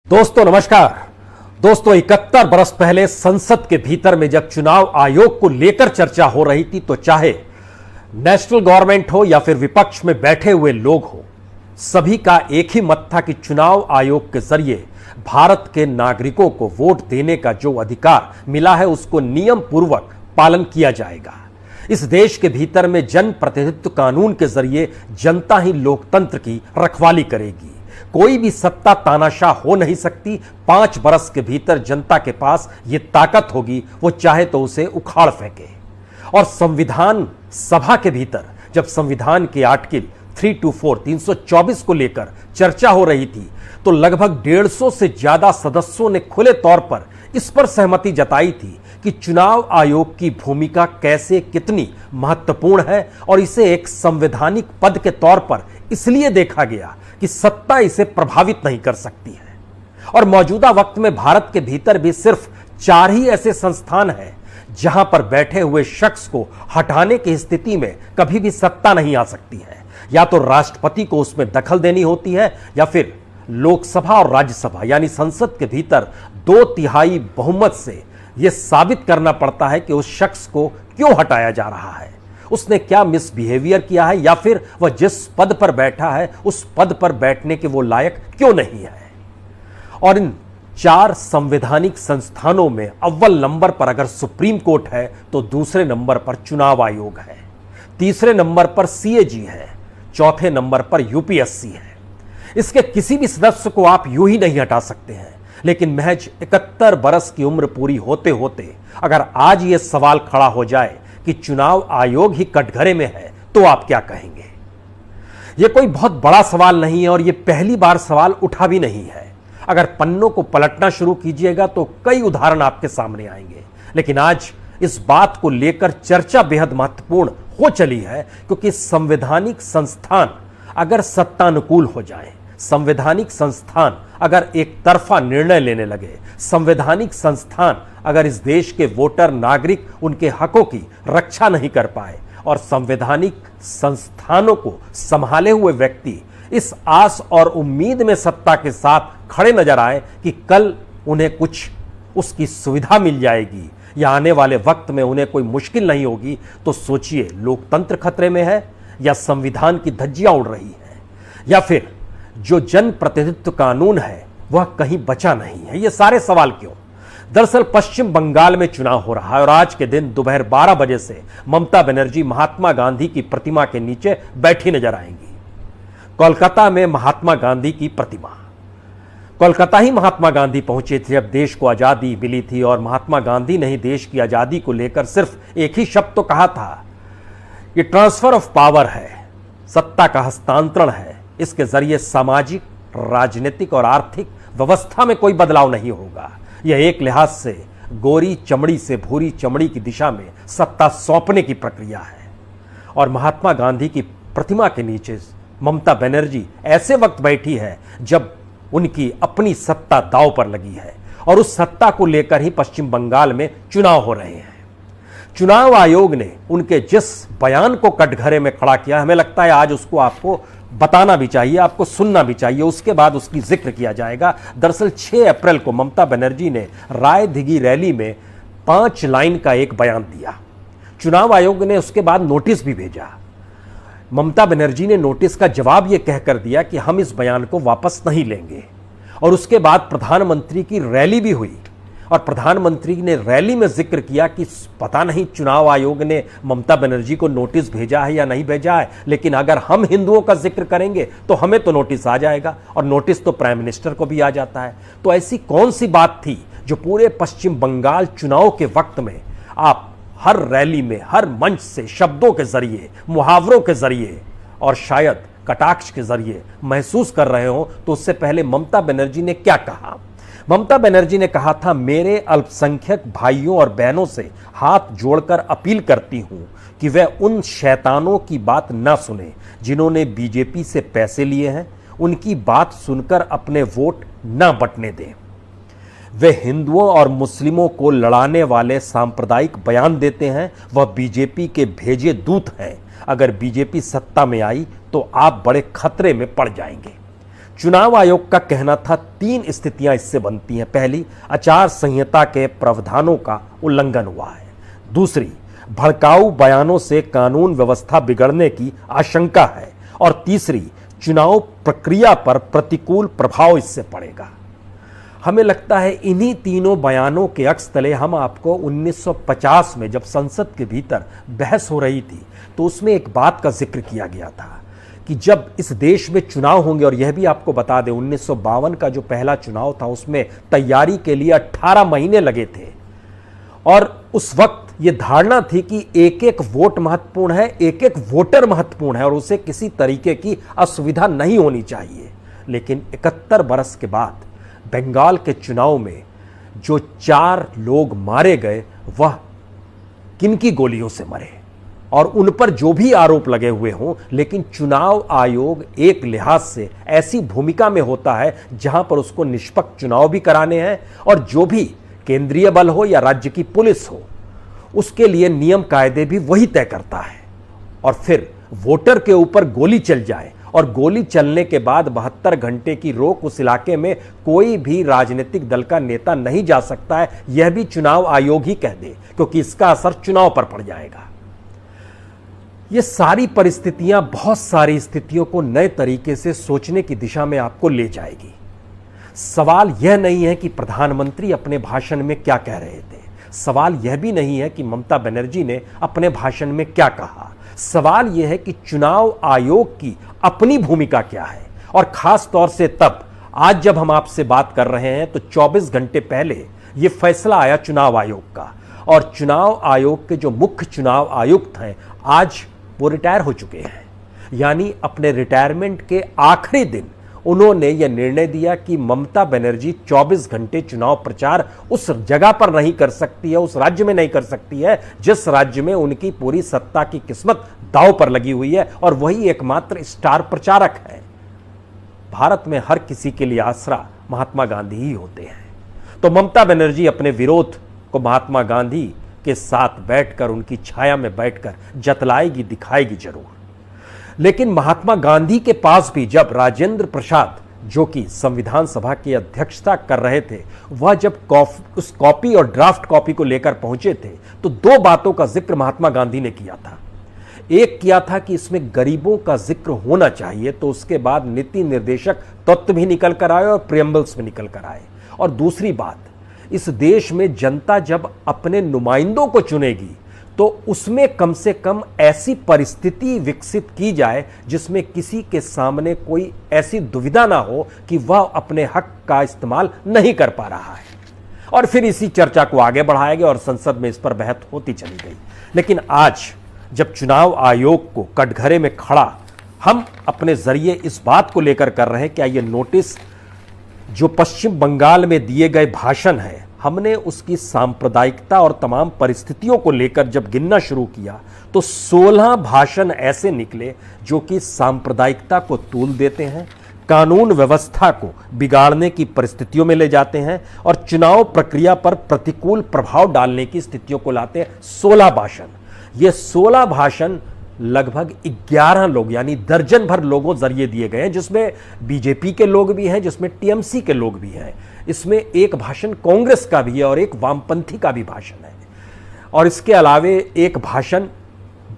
दोस्तों नमस्कार। दोस्तों 71 बरस पहले संसद के भीतर में जब चुनाव आयोग को लेकर चर्चा हो रही थी तो चाहे नेशनल गवर्नमेंट हो या फिर विपक्ष में बैठे हुए लोग हो, सभी का एक ही मत था कि चुनाव आयोग के जरिए भारत के नागरिकों को वोट देने का जो अधिकार मिला है उसको नियम पूर्वक पालन किया जाएगा। इस देश के भीतर में जन प्रतिनिधित्व कानून के जरिए जनता ही लोकतंत्र की रखवाली करेगी। कोई भी सत्ता तानाशाह हो नहीं सकती। 5 बरस के भीतर जनता के पास यह ताकत होगी, वो चाहे तो उसे उखाड़ फेंके। और संविधान सभा के भीतर जब संविधान के आर्टिकल 324 324 को लेकर चर्चा हो रही थी तो लगभग 150 से ज्यादा सदस्यों ने खुले तौर पर इस पर सहमति जताई थी कि चुनाव आयोग की भूमिका कैसे कितनी महत्वपूर्ण है और इसे एक संवैधानिक पद के तौर पर इसलिए देखा गया कि सत्ता इसे प्रभावित नहीं कर सकती है। और मौजूदा वक्त में भारत के भीतर भी सिर्फ 4 ही ऐसे संस्थान हैं जहां पर बैठे हुए शख्स को हटाने की स्थिति में कभी भी सत्ता नहीं आ सकती है। या तो राष्ट्रपति को उसमें दखल देनी होती है या फिर लोकसभा और राज्यसभा यानी संसद के भीतर 2/3 बहुमत से यह साबित करना पड़ता है कि उस शख्स को क्यों हटाया जा रहा है, उसने क्या मिसबिहेवियर किया है या फिर वह जिस पद पर बैठा है उस पद पर बैठने के वो लायक क्यों नहीं है। और इन 4 संवैधानिक संस्थानों में अव्वल नंबर पर अगर सुप्रीम कोर्ट है तो दूसरे नंबर पर चुनाव आयोग है, तीसरे नंबर पर सीएजी है, चौथे नंबर पर यूपीएससी है। इसके किसी भी सदस्य को आप यूं ही नहीं हटा सकते हैं। लेकिन महज 71 बरस की उम्र पूरी होते होते अगर आज यह सवाल खड़ा हो जाए कि चुनाव आयोग ही कटघरे में है तो आप क्या कहेंगे। यह कोई बहुत बड़ा सवाल नहीं है और यह पहली बार सवाल उठा भी नहीं है। अगर पन्नों को पलटना शुरू कीजिएगा तो कई उदाहरण आपके सामने आएंगे। लेकिन आज इस बात को लेकर चर्चा बेहद महत्वपूर्ण हो चली है क्योंकि संवैधानिक संस्थान अगर सत्तानुकूल हो जाए, संवैधानिक संस्थान अगर एक तरफा निर्णय लेने लगे, संवैधानिक संस्थान अगर इस देश के वोटर नागरिक उनके हकों की रक्षा नहीं कर पाए और संवैधानिक संस्थानों को संभाले हुए व्यक्ति इस आस और उम्मीद में सत्ता के साथ खड़े नजर आए कि कल उन्हें कुछ उसकी सुविधा मिल जाएगी या आने वाले वक्त में उन्हें कोई मुश्किल नहीं होगी, तो सोचिए लोकतंत्र खतरे में है या संविधान की धज्जियां उड़ रही है या फिर जो जन प्रतिनिधित्व कानून है वह कहीं बचा नहीं है। ये सारे सवाल क्यों? दरअसल पश्चिम बंगाल में चुनाव हो रहा है और आज के दिन दोपहर 12 बजे से ममता बनर्जी महात्मा गांधी की प्रतिमा के नीचे बैठी नजर आएंगी। कोलकाता में महात्मा गांधी की प्रतिमा, कोलकाता ही महात्मा गांधी पहुंचे थे जब देश को आजादी मिली थी और महात्मा गांधी ने ही देश की आजादी को लेकर सिर्फ एक ही शब्द तो कहा था, ये ट्रांसफर ऑफ पावर है, सत्ता का हस्तांतरण है। इसके जरिए सामाजिक, राजनीतिक और आर्थिक व्यवस्था में कोई बदलाव नहीं होगा। यह एक लिहाज से गोरी चमड़ी से भूरी चमड़ी की दिशा में सत्ता सौंपने की प्रक्रिया है। और महात्मा गांधी की प्रतिमा के नीचे ममता बनर्जी ऐसे वक्त बैठी है जब उनकी अपनी सत्ता दांव पर लगी है और उस सत्ता को लेकर ही पश्चिम बंगाल में चुनाव हो रहे हैं। चुनाव आयोग ने उनके जिस बयान को कटघरे में खड़ा किया, हमें लगता है आज उसको आपको बताना भी चाहिए, आपको सुनना भी चाहिए, उसके बाद उसकी जिक्र किया जाएगा। दरअसल 6 अप्रैल को ममता बनर्जी ने राय दिघी रैली में 5 लाइन का एक बयान दिया। चुनाव आयोग ने उसके बाद नोटिस भी भेजा। ममता बनर्जी ने नोटिस का जवाब यह कहकर दिया कि हम इस बयान को वापस नहीं लेंगे। और उसके बाद प्रधानमंत्री की रैली भी हुई और प्रधानमंत्री ने रैली में जिक्र किया कि पता नहीं चुनाव आयोग ने ममता बनर्जी को नोटिस भेजा है या नहीं भेजा है, लेकिन अगर हम हिंदुओं का जिक्र करेंगे तो हमें तो नोटिस आ जाएगा और नोटिस तो प्राइम मिनिस्टर को भी आ जाता है। तो ऐसी कौन सी बात थी जो पूरे पश्चिम बंगाल चुनाव के वक्त में आप हर रैली में, हर मंच से शब्दों के जरिए, मुहावरों के जरिए और शायद कटाक्ष के जरिए महसूस कर रहे हो। तो उससे पहले ममता बनर्जी ने क्या कहा? ममता बनर्जी ने कहा था, मेरे अल्पसंख्यक भाइयों और बहनों से हाथ जोड़कर अपील करती हूं कि वे उन शैतानों की बात ना सुने जिन्होंने बीजेपी से पैसे लिए हैं, उनकी बात सुनकर अपने वोट ना बंटने दें। वे हिंदुओं और मुस्लिमों को लड़ाने वाले सांप्रदायिक बयान देते हैं, वह बीजेपी के भेजे दूत हैं। अगर बीजेपी सत्ता में आई तो आप बड़े खतरे में पड़ जाएंगे। चुनाव आयोग का कहना था 3 स्थितियां इससे बनती हैं। पहली, आचार संहिता के प्रावधानों का उल्लंघन हुआ है। दूसरी, भड़काऊ बयानों से कानून व्यवस्था बिगड़ने की आशंका है। और तीसरी, चुनाव प्रक्रिया पर प्रतिकूल प्रभाव इससे पड़ेगा। हमें लगता है इन्हीं तीनों बयानों के अक्स तले हम आपको 1950 में जब संसद के भीतर बहस हो रही थी तो उसमें एक बात का जिक्र किया गया था कि जब इस देश में चुनाव होंगे, और यह भी आपको बता दें 1952 का जो पहला चुनाव था उसमें तैयारी के लिए 18 महीने लगे थे, और उस वक्त यह धारणा थी कि एक एक वोट महत्वपूर्ण है, एक एक वोटर महत्वपूर्ण है और उसे किसी तरीके की असुविधा नहीं होनी चाहिए। लेकिन 71 बरस के बाद बंगाल के चुनाव में जो 4 लोग मारे गए वह किनकी गोलियों से मरे, और उन पर जो भी आरोप लगे हुए हों, लेकिन चुनाव आयोग एक लिहाज से ऐसी भूमिका में होता है जहां पर उसको निष्पक्ष चुनाव भी कराने हैं, और जो भी केंद्रीय बल हो या राज्य की पुलिस हो उसके लिए नियम कायदे भी वही तय करता है। और फिर वोटर के ऊपर गोली चल जाए और गोली चलने के बाद 72 घंटे की रोक, उस इलाके में कोई भी राजनीतिक दल का नेता नहीं जा सकता है, यह भी चुनाव आयोग ही कह दे, क्योंकि इसका असर चुनाव पर पड़ जाएगा। ये सारी परिस्थितियां बहुत सारी स्थितियों को नए तरीके से सोचने की दिशा में आपको ले जाएगी। सवाल यह नहीं है कि प्रधानमंत्री अपने भाषण में क्या कह रहे थे, सवाल यह भी नहीं है कि ममता बनर्जी ने अपने भाषण में क्या कहा, सवाल यह है कि चुनाव आयोग की अपनी भूमिका क्या है। और खास तौर से तब, आज जब हम आपसे बात कर रहे हैं तो 24 घंटे पहले यह फैसला आया चुनाव आयोग का, और चुनाव आयोग के जो मुख्य चुनाव आयुक्त हैं आज वो रिटायर हो चुके हैं। यानी अपने रिटायरमेंट के आखिरी दिन उन्होंने यह निर्णय दिया कि ममता बनर्जी 24 घंटे चुनाव प्रचार उस जगह पर नहीं कर सकती है, उस राज्य में नहीं कर सकती है जिस राज्य में उनकी पूरी सत्ता की किस्मत दांव पर लगी हुई है, और वही एकमात्र स्टार प्रचारक है। भारत में हर किसी के लिए आसरा महात्मा गांधी ही होते हैं, तो ममता बनर्जी अपने विरोध को महात्मा गांधी के साथ बैठकर, उनकी छाया में बैठकर जतलाएगी, दिखाएगी जरूर। लेकिन महात्मा गांधी के पास भी जब राजेंद्र प्रसाद, जो कि संविधान सभा की अध्यक्षता कर रहे थे, वह जब उस कॉपी और ड्राफ्ट कॉपी को लेकर पहुंचे थे तो 2 बातों का जिक्र महात्मा गांधी ने किया था। एक किया था कि इसमें गरीबों का जिक्र होना चाहिए, तो उसके बाद नीति निर्देशक तत्व भी निकल कर आए और प्रियम्बल्स में निकल कर आए। और दूसरी बात, इस देश में जनता जब अपने नुमाइंदों को चुनेगी तो उसमें कम से कम ऐसी परिस्थिति विकसित की जाए जिसमें किसी के सामने कोई ऐसी दुविधा ना हो कि वह अपने हक का इस्तेमाल नहीं कर पा रहा है। और फिर इसी चर्चा को आगे बढ़ाया गया और संसद में इस पर बहस होती चली गई। लेकिन आज जब चुनाव आयोग को कटघरे में खड़ा हम अपने जरिए इस बात को लेकर कर रहे हैं, क्या ये नोटिस जो पश्चिम बंगाल में दिए गए भाषण है, हमने उसकी सांप्रदायिकता और तमाम परिस्थितियों को लेकर जब गिनना शुरू किया तो 16 भाषण ऐसे निकले जो कि सांप्रदायिकता को तूल देते हैं, कानून व्यवस्था को बिगाड़ने की परिस्थितियों में ले जाते हैं और चुनाव प्रक्रिया पर प्रतिकूल प्रभाव डालने की स्थितियों को लाते हैं। 16 भाषण, ये 16 भाषण लगभग 11 लोग यानी दर्जन भर लोगों जरिए दिए गए हैं, जिसमें बीजेपी के लोग भी हैं, जिसमें टीएमसी के लोग भी हैं। इसमें एक भाषण कांग्रेस का भी है और एक वामपंथी का भी भाषण है, और इसके अलावे एक भाषण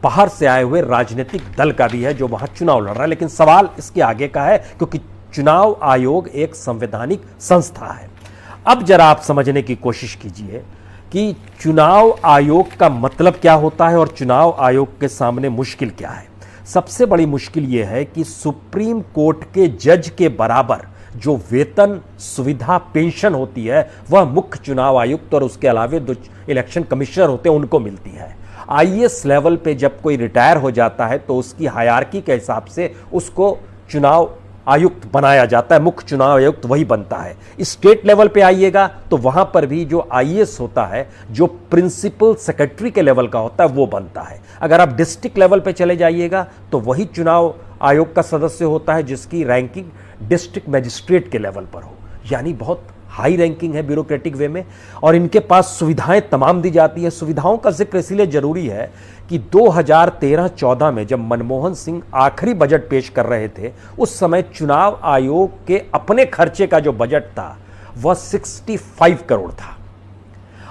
बाहर से आए हुए राजनीतिक दल का भी है जो वहां चुनाव लड़ रहा है। लेकिन सवाल इसके आगे का है, क्योंकि चुनाव आयोग एक संवैधानिक संस्था है। अब जरा आप समझने की कोशिश कीजिए कि चुनाव आयोग का मतलब क्या होता है और चुनाव आयोग के सामने मुश्किल क्या है। सबसे बड़ी मुश्किल यह है कि सुप्रीम कोर्ट के जज के बराबर जो वेतन, सुविधा, पेंशन होती है वह मुख्य चुनाव आयुक्त और उसके अलावे 2 इलेक्शन कमिश्नर होते हैं उनको मिलती है। आईएएस लेवल पे जब कोई रिटायर हो जाता है तो उसकी हायरार्की के हिसाब से उसको चुनाव आयुक्त बनाया जाता है, मुख्य चुनाव आयुक्त वही बनता है। स्टेट लेवल पे आइएगा तो वहां पर भी जो आईएएस होता है, जो प्रिंसिपल सेक्रेटरी के लेवल का होता है वो बनता है। अगर आप डिस्ट्रिक्ट लेवल पे चले जाइएगा तो वही चुनाव आयोग का सदस्य होता है जिसकी रैंकिंग डिस्ट्रिक्ट मजिस्ट्रेट के लेवल पर हो। यानी बहुत हाई रैंकिंग है ब्यूरोक्रेटिक वे में, और इनके पास सुविधाएं तमाम दी जाती है। सुविधाओं का जिक्र इसलिए जरूरी है कि 2013-14 में जब मनमोहन सिंह आखिरी बजट पेश कर रहे थे, उस समय चुनाव आयोग के अपने खर्चे का जो बजट था वह 65 करोड़ था।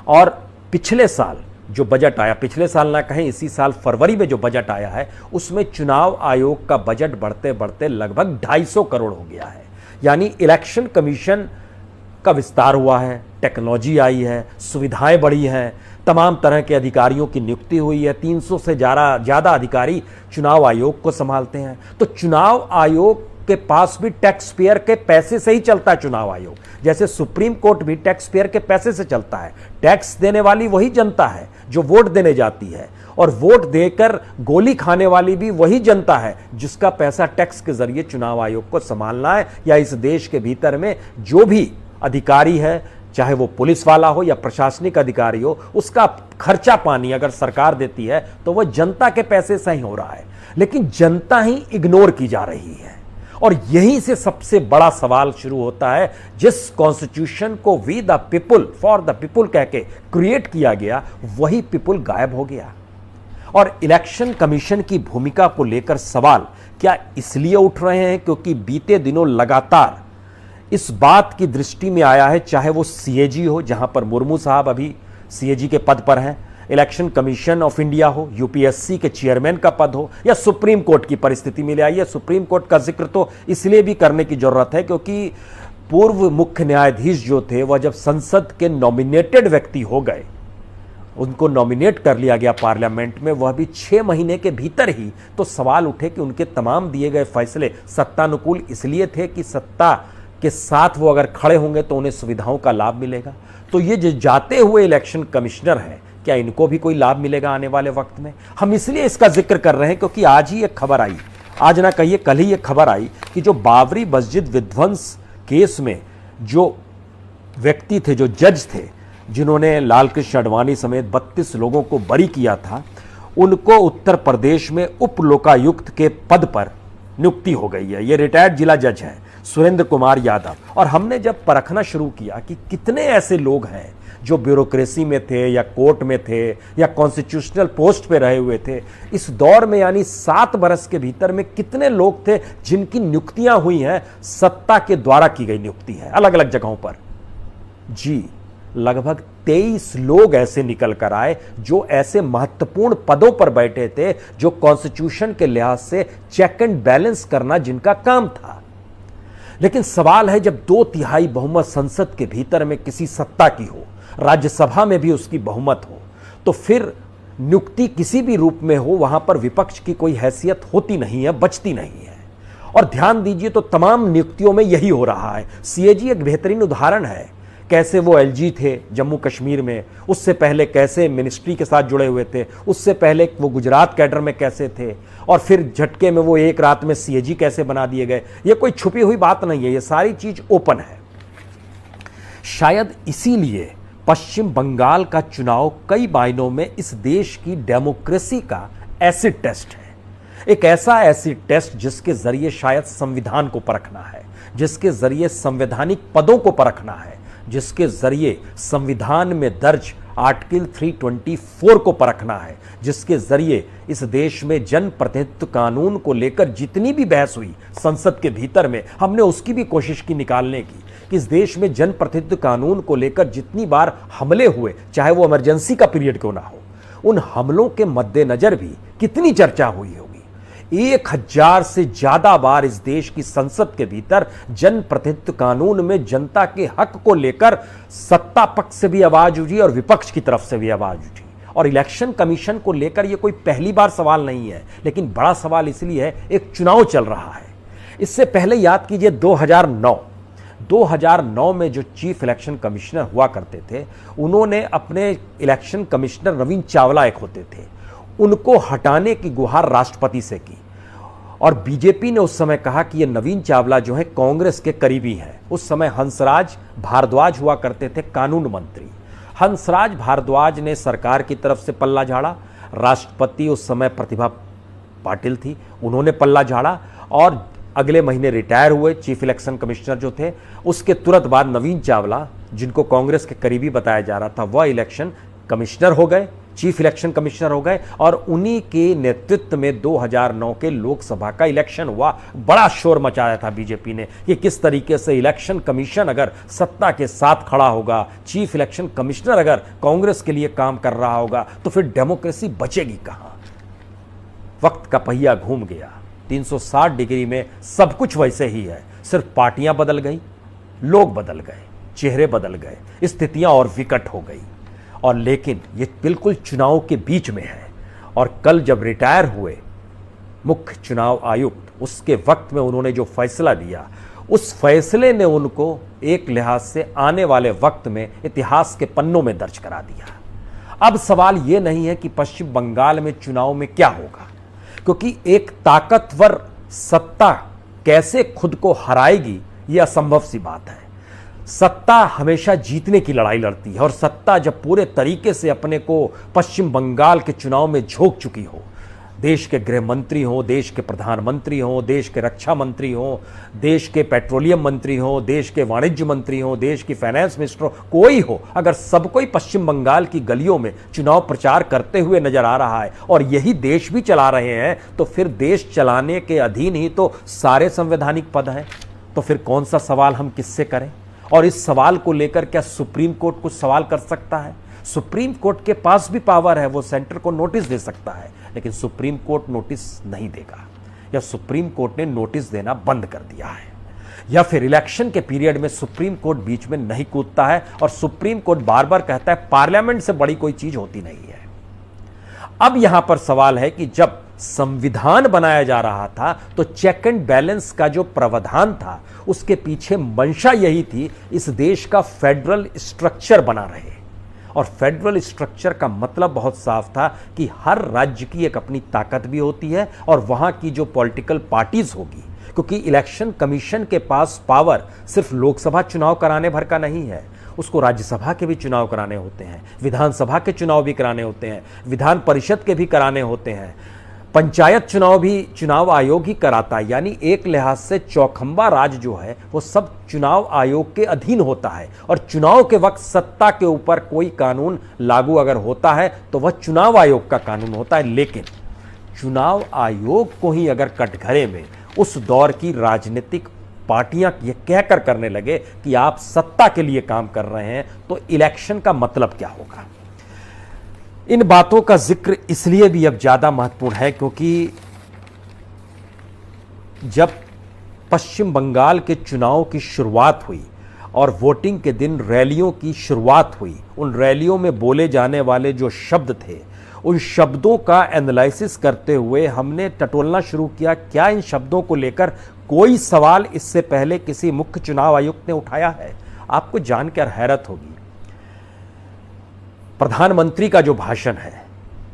और पिछले साल जो बजट आया, पिछले साल ना कहें इसी साल फरवरी में जो बजट आया है, उसमें चुनाव आयोग का बजट बढ़ते बढ़ते लगभग 250 करोड़ हो गया है। यानी इलेक्शन कमीशन का विस्तार हुआ है, टेक्नोलॉजी आई है, सुविधाएं बढ़ी हैं, तमाम तरह के अधिकारियों की नियुक्ति हुई है, 300 से ज़्यादा अधिकारी चुनाव आयोग को संभालते हैं। तो चुनाव आयोग के पास भी टैक्स पेयर के पैसे से ही चलता है चुनाव आयोग, जैसे सुप्रीम कोर्ट भी टैक्स पेयर के पैसे से चलता है। टैक्स देने वाली वही जनता है जो वोट देने जाती है, और वोट देकर गोली खाने वाली भी वही जनता है जिसका पैसा टैक्स के जरिए चुनाव आयोग को संभालना है, या इस देश के भीतर में जो भी अधिकारी है, चाहे वो पुलिस वाला हो या प्रशासनिक अधिकारी हो, उसका खर्चा पानी अगर सरकार देती है तो वह जनता के पैसे से ही हो रहा है। लेकिन जनता ही इग्नोर की जा रही है, और यहीं से सबसे बड़ा सवाल शुरू होता है। जिस कॉन्स्टिट्यूशन को we the people for the people कह के क्रिएट किया गया, वही पीपुल गायब हो गया। और इलेक्शन कमीशन की भूमिका को लेकर सवाल क्या इसलिए उठ रहे हैं क्योंकि बीते दिनों लगातार इस बात की दृष्टि में आया है, चाहे वो सीएजी हो, जहां पर मुर्मू साहब अभी सीएजी के पद पर हैं, इलेक्शन कमीशन ऑफ इंडिया हो, यूपीएससी के चेयरमैन का पद हो, या सुप्रीम कोर्ट की परिस्थिति मिले आई है। सुप्रीम कोर्ट का जिक्र तो इसलिए भी करने की जरूरत है क्योंकि पूर्व मुख्य न्यायाधीश जो थे वह जब संसद के नॉमिनेटेड व्यक्ति हो गए, उनको नॉमिनेट कर लिया गया पार्लियामेंट में, वह भी 6 महीने के भीतर ही, तो सवाल उठे कि उनके तमाम दिए गए फैसले सत्तानुकूल इसलिए थे कि सत्ता के साथ वो अगर खड़े होंगे तो उन्हें सुविधाओं का लाभ मिलेगा। तो ये जो जाते हुए इलेक्शन कमिश्नर हैं, क्या इनको भी कोई लाभ मिलेगा आने वाले वक्त में? हम इसलिए इसका जिक्र कर रहे हैं क्योंकि आज ही एक खबर आई, आज ना कहिए कल ही एक खबर आई कि जो बाबरी मस्जिद विध्वंस केस में जो व्यक्ति थे, जो जज थे, जिन्होंने लालकृष्ण आडवाणी समेत 32 लोगों को बरी किया था, उनको उत्तर प्रदेश में उप लोकायुक्त के पद पर नियुक्ति हो गई है। ये रिटायर्ड जिला जज हैं सुरेंद्र कुमार यादव। और हमने जब परखना शुरू किया कि कितने ऐसे लोग हैं जो ब्यूरोक्रेसी में थे या कोर्ट में थे या कॉन्स्टिट्यूशनल पोस्ट पे रहे हुए थे इस दौर में, यानी 7 बरस के भीतर में कितने लोग थे जिनकी नियुक्तियां हुई हैं, सत्ता के द्वारा की गई नियुक्ति है अलग अलग जगहों पर। जी, लगभग 23 लोग ऐसे निकल कर आए जो ऐसे महत्वपूर्ण पदों पर बैठे थे, जो कॉन्स्टिट्यूशन के लिहाज से चेक एंड बैलेंस करना जिनका काम था। लेकिन सवाल है, जब 2/3 बहुमत संसद के भीतर में किसी सत्ता की हो, राज्यसभा में भी उसकी बहुमत हो, तो फिर नियुक्ति किसी भी रूप में हो, वहां पर विपक्ष की कोई हैसियत होती नहीं है, बचती नहीं है। और ध्यान दीजिए तो तमाम नियुक्तियों में यही हो रहा है। सीएजी एक बेहतरीन उदाहरण है, कैसे वो एलजी थे जम्मू कश्मीर में, उससे पहले कैसे मिनिस्ट्री के साथ जुड़े हुए थे, उससे पहले वो गुजरात कैडर में कैसे थे, और फिर झटके में वो एक रात में सीएजी कैसे बना दिए गए। ये कोई छुपी हुई बात नहीं है, ये सारी चीज ओपन है। शायद इसीलिए पश्चिम बंगाल का चुनाव कई मायनों में इस देश की डेमोक्रेसी का एसिड टेस्ट है। एक ऐसा एसिड टेस्ट जिसके जरिए शायद संविधान को परखना है, जिसके जरिए संवैधानिक पदों को परखना है, जिसके जरिए संविधान में दर्ज आर्टिकल 324 को परखना है, जिसके जरिए इस देश में जन प्रतिनिधित्व कानून को लेकर जितनी भी बहस हुई संसद के भीतर में, हमने उसकी भी कोशिश की निकालने की कि इस देश में जन प्रतिनिधित्व कानून को लेकर जितनी बार हमले हुए, चाहे वो इमरजेंसी का पीरियड क्यों ना हो, उन हमलों के मद्देनजर भी कितनी चर्चा हुई होगी। 1000 से ज्यादा बार इस देश की संसद के भीतर जन प्रतिनिधित्व कानून में जनता के हक को लेकर सत्ता पक्ष से भी आवाज उठी और विपक्ष की तरफ से भी आवाज उठी। और इलेक्शन कमीशन को लेकर यह कोई पहली बार सवाल नहीं है, लेकिन बड़ा सवाल इसलिए है, एक चुनाव चल रहा है। इससे पहले याद कीजिए 2009 में जो चीफ इलेक्शन कमिश्नर हुआ करते थे, उन्होंने अपने इलेक्शन कमिश्नर नवीन चावला एक होते थे, उनको हटाने की गुहार राष्ट्रपति से की। और बीजेपी ने उस समय कहा कि ये नवीन चावला जो है कांग्रेस के करीबी हैं। उस समय हंसराज भारद्वाज हुआ करते थे कानून मंत्री। हंसराज भारद्वाज ने सरकार की तरफ से पल्ला झाड़ा, राष्ट्रपति उस समय प्रतिभा पाटिल थी, उन्होंने पल्ला झाड़ा, और अगले महीने रिटायर हुए चीफ इलेक्शन कमिश्नर जो थे। उसके तुरंत बाद नवीन चावला, जिनको कांग्रेस के करीबी बताया जा रहा था, वह इलेक्शन कमिश्नर हो गए, चीफ इलेक्शन कमिश्नर हो गए और उन्हीं के नेतृत्व में 2009 के लोकसभा का इलेक्शन हुआ। बड़ा शोर मचाया था बीजेपी ने कि किस तरीके से इलेक्शन कमीशन अगर सत्ता के साथ खड़ा होगा, चीफ इलेक्शन कमिश्नर अगर कांग्रेस के लिए काम कर रहा होगा, तो फिर डेमोक्रेसी बचेगी कहां। वक्त का पहिया घूम गया। 360 डिग्री में सब कुछ वैसे ही है, सिर्फ पार्टियां बदल गई, लोग बदल गए, चेहरे बदल गए, स्थितियां और विकट हो गई। और लेकिन ये बिल्कुल चुनाव के बीच में है। और कल जब रिटायर हुए मुख्य चुनाव आयुक्त, उसके वक्त में उन्होंने जो फैसला दिया, उस फैसले ने उनको एक लिहाज से आने वाले वक्त में इतिहास के पन्नों में दर्ज करा दिया। अब सवाल यह नहीं है कि पश्चिम बंगाल में चुनाव में क्या होगा, क्योंकि एक ताकतवर सत्ता कैसे खुद को हराएगी, यह असंभव सी बात है। सत्ता हमेशा जीतने की लड़ाई लड़ती है और सत्ता जब पूरे तरीके से अपने को पश्चिम बंगाल के चुनाव में झोंक चुकी हो, देश के गृह मंत्री हो, देश के प्रधानमंत्री हो, देश के रक्षा मंत्री हो, देश के पेट्रोलियम मंत्री हो, देश के वाणिज्य मंत्री हो, देश की फाइनेंस मिनिस्टर हो, कोई हो, अगर सब कोई पश्चिम बंगाल की गलियों में चुनाव प्रचार करते हुए नजर आ रहा है और यही देश भी चला रहे हैं, तो फिर देश चलाने के अधीन ही तो सारे संवैधानिक पद हैं। तो फिर कौन सा सवाल हम किससे करें? और इस सवाल को लेकर क्या सुप्रीम कोर्ट कुछ सवाल कर सकता है? सुप्रीम कोर्ट के पास भी पावर है, वो सेंटर को नोटिस दे सकता है, लेकिन सुप्रीम कोर्ट नोटिस नहीं देगा, या सुप्रीम कोर्ट ने नोटिस देना बंद कर दिया है, या फिर इलेक्शन के पीरियड में सुप्रीम कोर्ट बीच में नहीं कूदता है और सुप्रीम कोर्ट बार बार कहता है पार्लियामेंट से बड़ी कोई चीज होती नहीं है। अब यहां पर सवाल है कि जब संविधान बनाया जा रहा था तो चेक एंड बैलेंस का जो प्रावधान था, उसके पीछे मंशा यही थी, इस देश का फेडरल स्ट्रक्चर बना रहे। और फेडरल स्ट्रक्चर का मतलब बहुत साफ था कि हर राज्य की एक अपनी ताकत भी होती है और वहां की जो पॉलिटिकल पार्टीज होगी, क्योंकि इलेक्शन कमीशन के पास पावर सिर्फ लोकसभा चुनाव कराने भर का नहीं है, उसको राज्यसभा के भी चुनाव कराने होते हैं, विधानसभा के चुनाव भी कराने होते हैं, विधान परिषद के भी कराने होते हैं, पंचायत चुनाव भी चुनाव आयोग ही कराता है। यानी एक लिहाज से चौखंबा राज जो है वो सब चुनाव आयोग के अधीन होता है। और चुनाव के वक्त सत्ता के ऊपर कोई कानून लागू अगर होता है तो वह चुनाव आयोग का कानून होता है। लेकिन चुनाव आयोग को ही अगर कटघरे में उस दौर की राजनीतिक पार्टियां ये कहकर करने लगे कि आप सत्ता के लिए काम कर रहे हैं, तो इलेक्शन का मतलब क्या होगा? इन बातों का जिक्र इसलिए भी अब ज्यादा महत्वपूर्ण है क्योंकि जब पश्चिम बंगाल के चुनाव की शुरुआत हुई और वोटिंग के दिन रैलियों की शुरुआत हुई, उन रैलियों में बोले जाने वाले जो शब्द थे, उन शब्दों का एनालिसिस करते हुए हमने टटोलना शुरू किया, क्या इन शब्दों को लेकर कोई सवाल इससे पहले किसी मुख्य चुनाव आयुक्त ने उठाया है? आपको जानकर हैरत होगी, प्रधानमंत्री का जो भाषण है,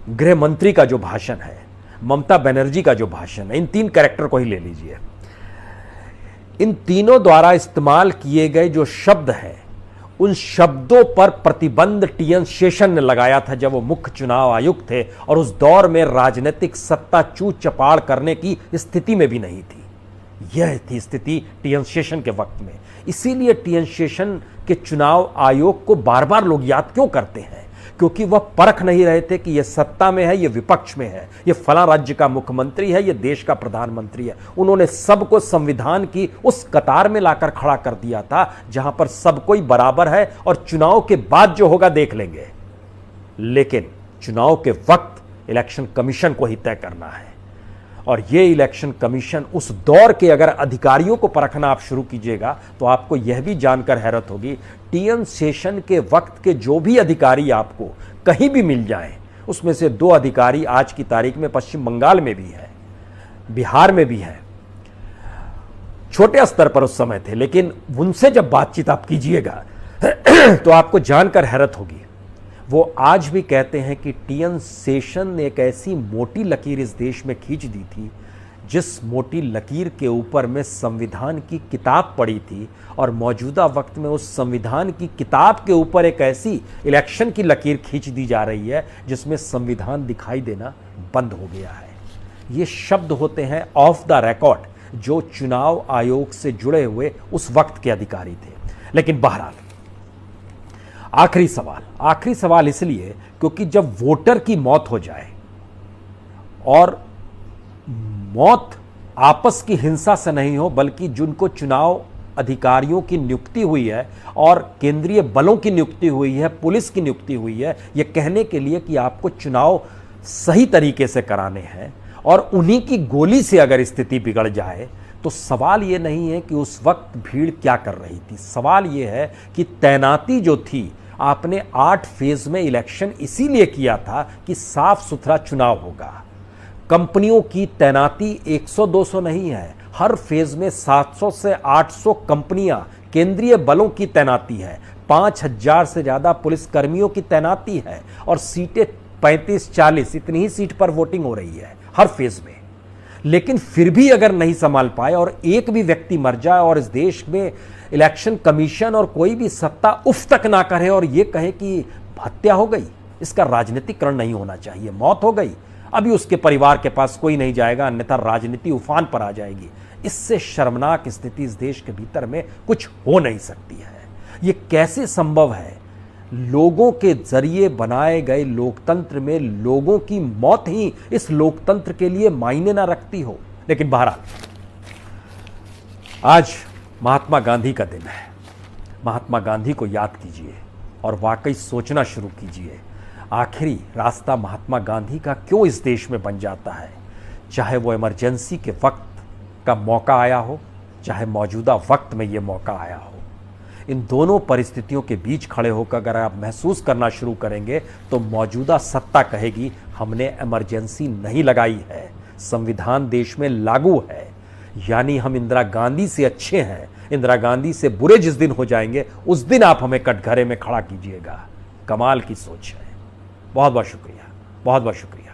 गृह मंत्री का जो भाषण है, ममता बनर्जी का जो भाषण है, इन तीन कैरेक्टर को ही ले लीजिए, इन तीनों द्वारा इस्तेमाल किए गए जो शब्द हैं, उन शब्दों पर प्रतिबंध टीएन शेषन ने लगाया था जब वो मुख्य चुनाव आयुक्त थे और उस दौर में राजनीतिक सत्ता चूत चपाड़ करने की स्थिति में भी नहीं थी। यह थी स्थिति टीएन शेषन के वक्त में। इसीलिए टीएन शेषन के चुनाव आयोग को बार बार लोग याद क्यों करते हैं? क्योंकि वह परख नहीं रहे थे कि यह सत्ता में है, यह विपक्ष में है, यह फला राज्य का मुख्यमंत्री है, यह देश का प्रधानमंत्री है। उन्होंने सबको संविधान की उस कतार में लाकर खड़ा कर दिया था जहां पर सब कोई बराबर है और चुनाव के बाद जो होगा देख लेंगे। लेकिन चुनाव के वक्त इलेक्शन कमीशन को ही तय करना है। और ये इलेक्शन कमीशन, उस दौर के अगर अधिकारियों को परखना आप शुरू कीजिएगा तो आपको यह भी जानकर हैरत होगी, टीएन शेषन के वक्त के जो भी अधिकारी आपको कहीं भी मिल जाएं, उसमें से 2 अधिकारी आज की तारीख में पश्चिम बंगाल में भी है, बिहार में भी है, छोटे स्तर पर उस समय थे, लेकिन उनसे जब बातचीत आप कीजिएगा तो आपको जानकर हैरत होगी। वो आज भी कहते हैं कि टीएन शेषन ने एक ऐसी मोटी लकीर इस देश में खींच दी थी, जिस मोटी लकीर के ऊपर में संविधान की किताब पड़ी थी और मौजूदा वक्त में उस संविधान की किताब के ऊपर एक ऐसी इलेक्शन की लकीर खींच दी जा रही है जिसमें संविधान दिखाई देना बंद हो गया है। ये शब्द होते हैं ऑफ द रिकॉर्ड, जो चुनाव आयोग से जुड़े हुए उस वक्त के अधिकारी थे। लेकिन बहरहाल आखिरी सवाल इसलिए क्योंकि जब वोटर की मौत हो जाए और मौत आपस की हिंसा से नहीं हो, बल्कि जिनको चुनाव अधिकारियों की नियुक्ति हुई है और केंद्रीय बलों की नियुक्ति हुई है, पुलिस की नियुक्ति हुई है, यह कहने के लिए कि आपको चुनाव सही तरीके से कराने हैं, और उन्हीं की गोली से अगर स्थिति बिगड़ जाए तो सवाल यह नहीं है कि उस वक्त भीड़ क्या कर रही थी। सवाल यह है कि तैनाती जो थी, आपने 8 फेज में इलेक्शन इसीलिए किया था कि साफ सुथरा चुनाव होगा। कंपनियों की तैनाती 100-200 नहीं है, हर फेज में 700 से 800 कंपनियां, केंद्रीय बलों की तैनाती है, 5000 से ज्यादा पुलिसकर्मियों की तैनाती है, और सीटें 35-40 इतनी ही सीट पर वोटिंग हो रही है हर फेज में। लेकिन फिर भी अगर नहीं संभाल पाए और एक भी व्यक्ति मर जाए और इस देश में इलेक्शन कमीशन और कोई भी सत्ता उफ तक ना करे और यह कहे कि हत्या हो गई, इसका राजनीतिकरण नहीं होना चाहिए। मौत हो गई, अभी उसके परिवार के पास कोई नहीं जाएगा, अन्यथा राजनीति उफान पर आ जाएगी। इससे शर्मनाक स्थिति इस देश के भीतर में कुछ हो नहीं सकती है। यह कैसे संभव है? लोगों के जरिए बनाए गए लोकतंत्र में लोगों की मौत ही इस लोकतंत्र के लिए मायने ना रखती हो। लेकिन बहरहाल आज महात्मा गांधी का दिन है। महात्मा गांधी को याद कीजिए और वाकई सोचना शुरू कीजिए, आखिरी रास्ता महात्मा गांधी का क्यों इस देश में बन जाता है। चाहे वो इमरजेंसी के वक्त का मौका आया हो, चाहे मौजूदा वक्त में ये मौका आया हो, इन दोनों परिस्थितियों के बीच खड़े होकर अगर आप महसूस करना शुरू करेंगे तो मौजूदा सत्ता कहेगी हमने इमरजेंसी नहीं लगाई है, संविधान देश में लागू है, यानी हम इंदिरा गांधी से अच्छे हैं। इंदिरा गांधी से बुरे जिस दिन हो जाएंगे उस दिन आप हमें कटघरे में खड़ा कीजिएगा। कमाल की सोच है। बहुत बहुत शुक्रिया, बहुत बहुत शुक्रिया।